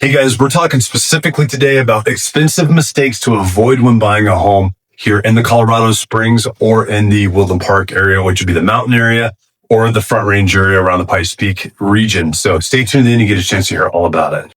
Hey guys, we're talking specifically today about expensive mistakes to avoid when buying a home here in the Colorado Springs or in the Woodland Park area, which would be the mountain area or the Front Range area around the Pikes Peak region. So stay tuned in and get a chance to hear all about it.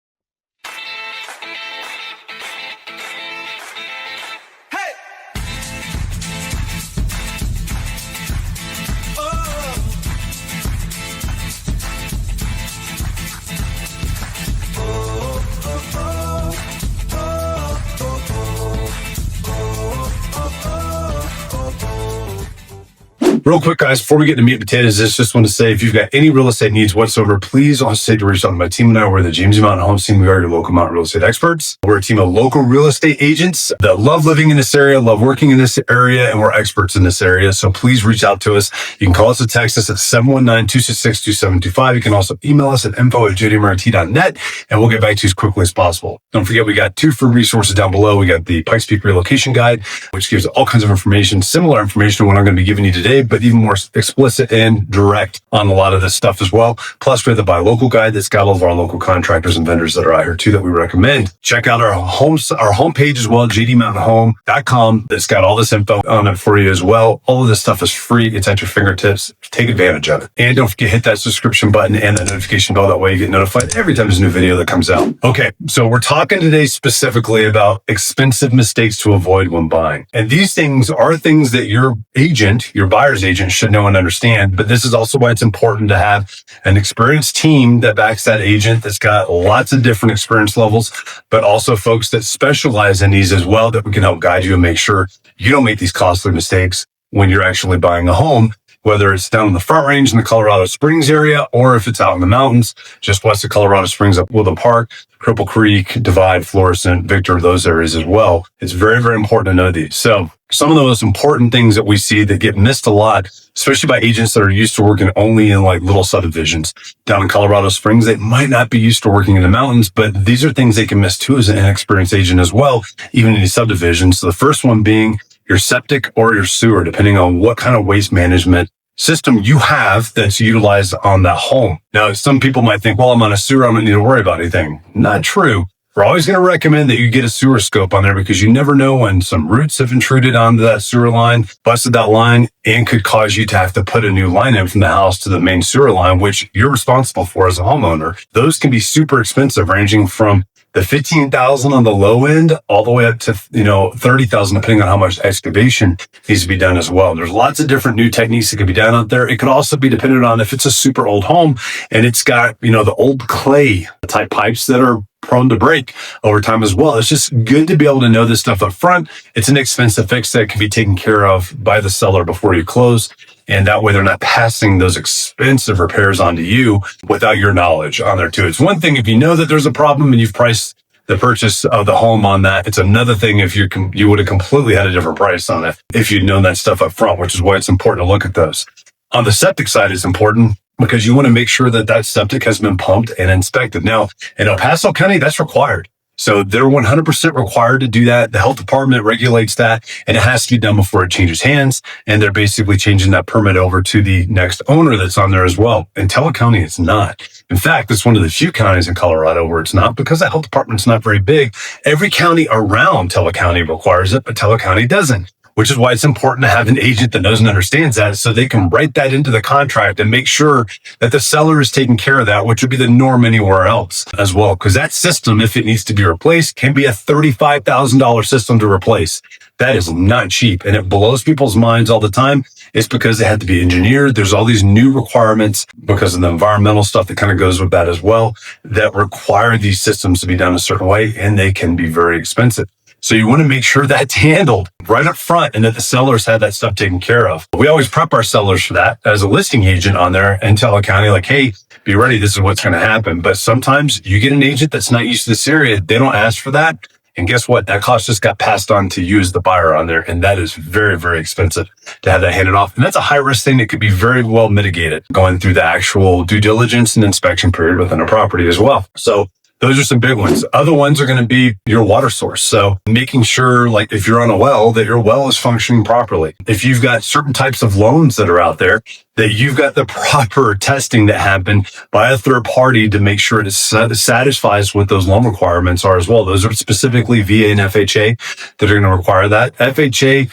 Real quick, guys, before we get to meat and potatoes, I just want to say if you've got any real estate needs whatsoever, please don't hesitate to reach out to my team and I. We're the James Mountain Home Team. We are your local mountain real estate experts. We're a team of local real estate agents that love living in this area, love working in this area, and we're experts in this area. So please reach out to us. You can call us or text us at 719-266-2725. You can also email us at info@jdmrt.net, and we'll get back to you as quickly as possible. Don't forget, we got 2 free resources down below. We got the Pikes Peak Relocation Guide, which gives all kinds of information, similar information to what I'm going to be giving you today, but even more explicit and direct on a lot of this stuff as well. Plus, we have the Buy Local Guide that's got all of our local contractors and vendors that are out here too that we recommend. Check out our homepage as well, jdmountainhome.com. That's got all this info on it for you as well. All of this stuff is free. It's at your fingertips. Take advantage of it. And don't forget, hit that subscription button and that notification bell. That way you get notified every time there's a new video that comes out. Okay, so we're talking today specifically about expensive mistakes to avoid when buying. And these things are things that your agent, your buyer's agent, should know and understand. But this is also why it's important to have an experienced team that backs that agent that's got lots of different experience levels, but also folks that specialize in these as well, that we can help guide you and make sure you don't make these costly mistakes when you're actually buying a home, whether it's down in the Front Range in the Colorado Springs area, or if it's out in the mountains, just west of Colorado Springs, up Woodland Park, Cripple Creek, Divide, Florissant, Victor, those areas as well. It's very, very important to know these. So some of the most important things that we see that get missed a lot, especially by agents that are used to working only in like little subdivisions down in Colorado Springs, they might not be used to working in the mountains, but these are things they can miss too as an inexperienced agent as well, even in these subdivisions. So the first one being your septic or your sewer, depending on what kind of waste management system you have that's utilized on that home. Now, some people might think, well, I'm on a sewer, I don't need to worry about anything. Not true. We're always going to recommend that you get a sewer scope on there because you never know when some roots have intruded onto that sewer line, busted that line, and could cause you to have to put a new line in from the house to the main sewer line, which you're responsible for as a homeowner. Those can be super expensive, ranging from the $15,000 on the low end all the way up to, $30,000, depending on how much excavation needs to be done as well. There's lots of different new techniques that can be done out there. It could also be dependent on if it's a super old home and it's got, the old clay type pipes that are prone to break over time as well. It's just good to be able to know this stuff up front. It's an expensive fix that can be taken care of by the seller before you close. And that way they're not passing those expensive repairs onto you without your knowledge on there too. It's one thing if you know that there's a problem and you've priced the purchase of the home on that. It's another thing if you would have completely had a different price on it if you'd known that stuff up front, which is why it's important to look at those. On the septic side, it's important because you want to make sure that that septic has been pumped and inspected. Now, in El Paso County, that's required. So they're 100% required to do that. The health department regulates that, and it has to be done before it changes hands. And they're basically changing that permit over to the next owner that's on there as well. In Teller County, it's not. In fact, it's one of the few counties in Colorado where it's not, because the health department's not very big. Every county around Teller County requires it, but Teller County doesn't, which is why it's important to have an agent that knows and understands that so they can write that into the contract and make sure that the seller is taking care of that, which would be the norm anywhere else as well. Because that system, if it needs to be replaced, can be a $35,000 system to replace. That is not cheap, and it blows people's minds all the time. It's because they had to be engineered. There's all these new requirements because of the environmental stuff that kind of goes with that as well, that require these systems to be done a certain way, and they can be very expensive. So you want to make sure that's handled right up front and that the sellers have that stuff taken care of. We always prep our sellers for that as a listing agent on there in Teller County, like, hey, be ready. This is what's going to happen. But sometimes you get an agent that's not used to this area. They don't ask for that. And guess what? That cost just got passed on to you as the buyer on there. And that is very, very expensive to have that handed off. And that's a high risk thing that could be very well mitigated going through the actual due diligence and inspection period within a property as well. So those are some big ones. Other ones are going to be your water source. So making sure, like if you're on a well, that your well is functioning properly. If you've got certain types of loans that are out there, that you've got the proper testing that happened by a third party to make sure it satisfies what those loan requirements are as well. Those are specifically VA and FHA that are going to require that. FHA,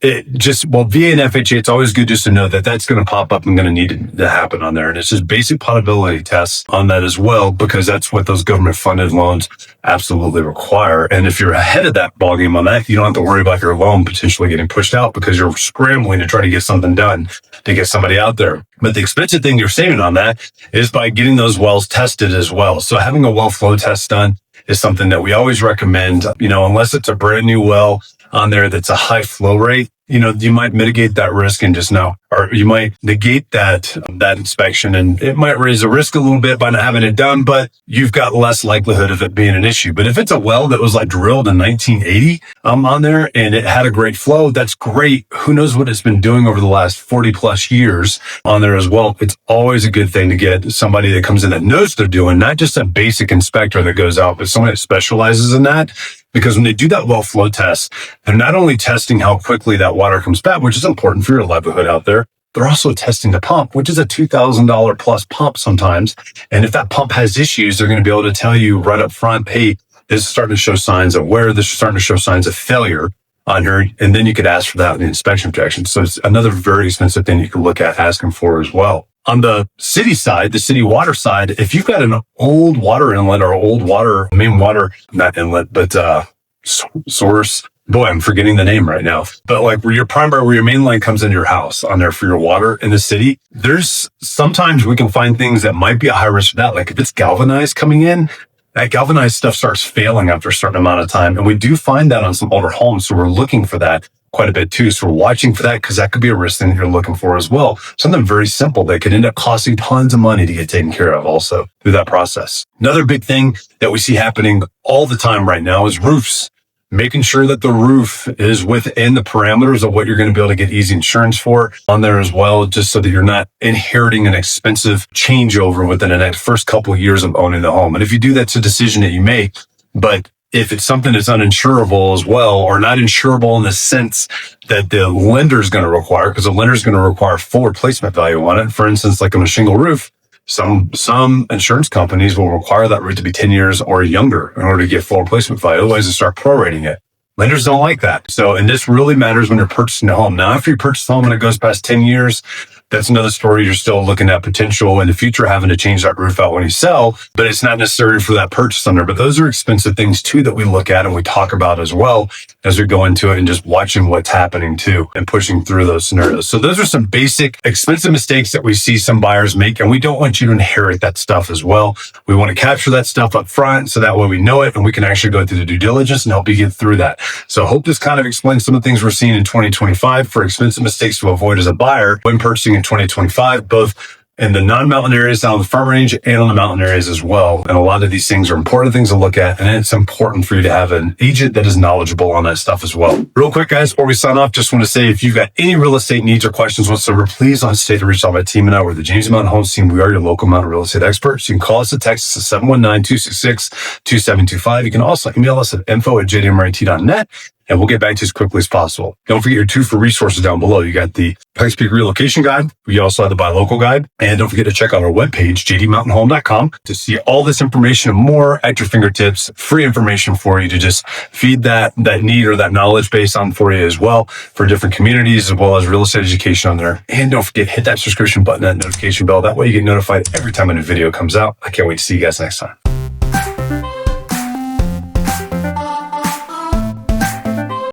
VA and FHA, it's always good just to know that that's going to pop up and going to need to happen on there. And it's just basic potability tests on that as well, because that's what those government funded loans absolutely require. And if you're ahead of that ballgame on that, you don't have to worry about your loan potentially getting pushed out because you're scrambling to try to get something done to get somebody out there. But the expensive thing you're saving on that is by getting those wells tested as well. So having a well flow test done is something that we always recommend, unless it's a brand new well on there that's a high flow rate, you might mitigate that risk and just know, or you might negate that inspection, and it might raise the risk a little bit by not having it done, but you've got less likelihood of it being an issue. But if it's a well that was like drilled in 1980 on there and it had a great flow, that's great. Who knows what it's been doing over the last 40 plus years on there as well. It's always a good thing to get somebody that comes in that knows what they're doing, not just a basic inspector that goes out, but somebody that specializes in that. Because when they do that well flow test, they're not only testing how quickly that water comes back, which is important for your livelihood out there, they're also testing the pump, which is a $2,000 plus pump sometimes. And if that pump has issues, they're going to be able to tell you right up front, hey, this is starting to show signs of wear, this is starting to show signs of failure on her. And then you could ask for that in the inspection projection. So it's another very expensive thing you can look at asking for as well. On the city side, the city water side, if you've got an old water inlet or main water, not inlet, but source. Boy, I'm forgetting the name right now. But like where your main line comes into your house on there for your water in the city, there's sometimes we can find things that might be a high risk for that. Like if it's galvanized coming in, that galvanized stuff starts failing after a certain amount of time. And we do find that on some older homes. So we're looking for that quite a bit too. So we're watching for that because that could be a risk thing that you're looking for as well. Something very simple that could end up costing tons of money to get taken care of also through that process. Another big thing that we see happening all the time right now is roofs. Making sure that the roof is within the parameters of what you're going to be able to get easy insurance for on there as well, just so that you're not inheriting an expensive changeover within the next first couple of years of owning the home. And if you do, that's a decision that you make. But if it's something that's uninsurable as well, or not insurable in the sense that the lender is going to require, because the lender is going to require full replacement value on it. For instance, like on a shingle roof, some insurance companies will require that roof to be 10 years or younger in order to get full replacement value. Otherwise, they start prorating it. Lenders don't like that. And this really matters when you're purchasing a home. Now, after you purchase a home and it goes past 10 years, that's another story. You're still looking at potential in the future having to change that roof out when you sell, but it's not necessary for that purchase on there. But those are expensive things too that we look at and we talk about as well as we go into it and just watching what's happening too and pushing through those scenarios. So those are some basic expensive mistakes that we see some buyers make, and we don't want you to inherit that stuff as well. We want to capture that stuff up front so that way we know it and we can actually go through the due diligence and help you get through that. So I hope this kind of explains some of the things we're seeing in 2025 for expensive mistakes to avoid as a buyer when purchasing in 2025, both in the non-mountain areas down the front range and on the mountain areas as well. And a lot of these things are important things to look at. And it's important for you to have an agent that is knowledgeable on that stuff as well. Real quick, guys, before we sign off, just want to say if you've got any real estate needs or questions whatsoever, please don't hesitate to reach out to my team and I. We're the James Mountain Homes team. We are your local mountain real estate experts. You can call us or text us at 719-266-2725. You can also email us at info@jdmrit.net. And we'll get back to you as quickly as possible. Don't forget your 2 free resources down below. You got the Pikes Peak Relocation Guide. We also have the Buy Local Guide. And don't forget to check out our webpage, jdmountainhome.com, to see all this information and more at your fingertips. Free information for you to just feed that need or that knowledge base on for you as well for different communities as well as real estate education on there. And don't forget, hit that subscription button, that notification bell. That way you get notified every time a new video comes out. I can't wait to see you guys next time.